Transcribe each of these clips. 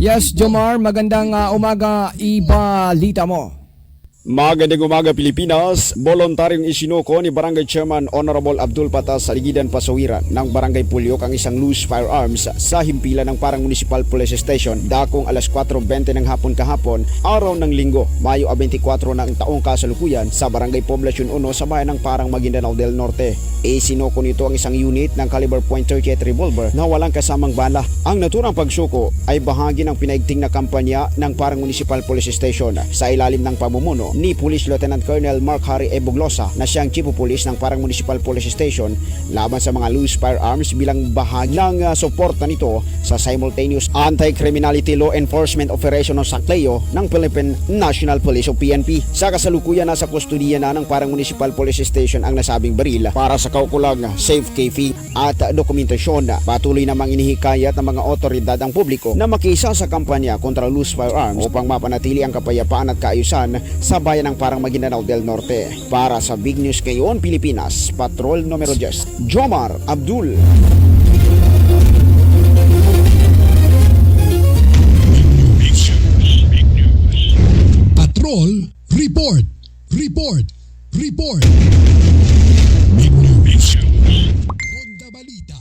Yes, Jomar, magandang umaga, ibalita mo. Magandang umaga Pilipinas, voluntaryong isinuko ni Barangay Chairman Honorable Abdul Patas Saligidan Pasawiran ng Barangay Pulyok ang isang loose firearms sa himpilan ng Parang Municipal Police Station dakong alas 4:20 ng hapon kahapon, araw ng Linggo, Mayo 24 ng taong kasalukuyan sa Barangay Poblacion 1 sa bayan ng Parang Maguindanao del Norte. Isinuko nito ang isang unit ng caliber .38 revolver na walang kasamang bala. Ang naturang pagsuko ay bahagi ng pinaigting na kampanya ng Parang Municipal Police Station sa ilalim ng pamumuno ni Police Lieutenant Colonel Mark Harry Eboglosa na siyang Chief of Police ng Parang Municipal Police Station laban sa mga loose firearms bilang bahagi ng suporta nito sa simultaneous anti-criminality law enforcement operation ng Sakleo ng Philippine National Police o PNP. Sa kasalukuyan nasa kustudiya na ng Parang Municipal Police Station ang nasabing baril para sa kaukulang safekeeping at dokumentasyon. Patuloy namang inihikayat ng mga otoridad ang publiko na makisa sa kampanya kontra loose firearms upang mapanatili ang kapayapaan at kaayusan sa bayan ng Parang Maguindanao del Norte. Para sa Big News ngayon Pilipinas, Patrol numero 10, Jomar Abdul. Patrol Report. Big News. Ronda Balita.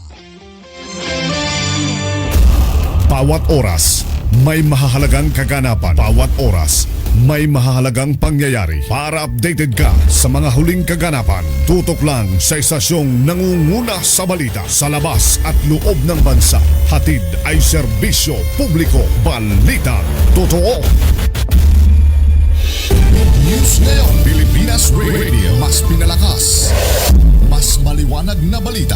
Bawat oras, may mahahalagang kaganapan. Bawat oras, may mahahalagang pangyayari. Para updated ka sa mga huling kaganapan, tutok lang sa istasyong nangunguna sa balita sa labas at loob ng bansa. Hatid ay serbisyo publiko, balitang totoo. News ngayon, Pilipinas Radio. Mas pinalakas, mas maliwanag na balita.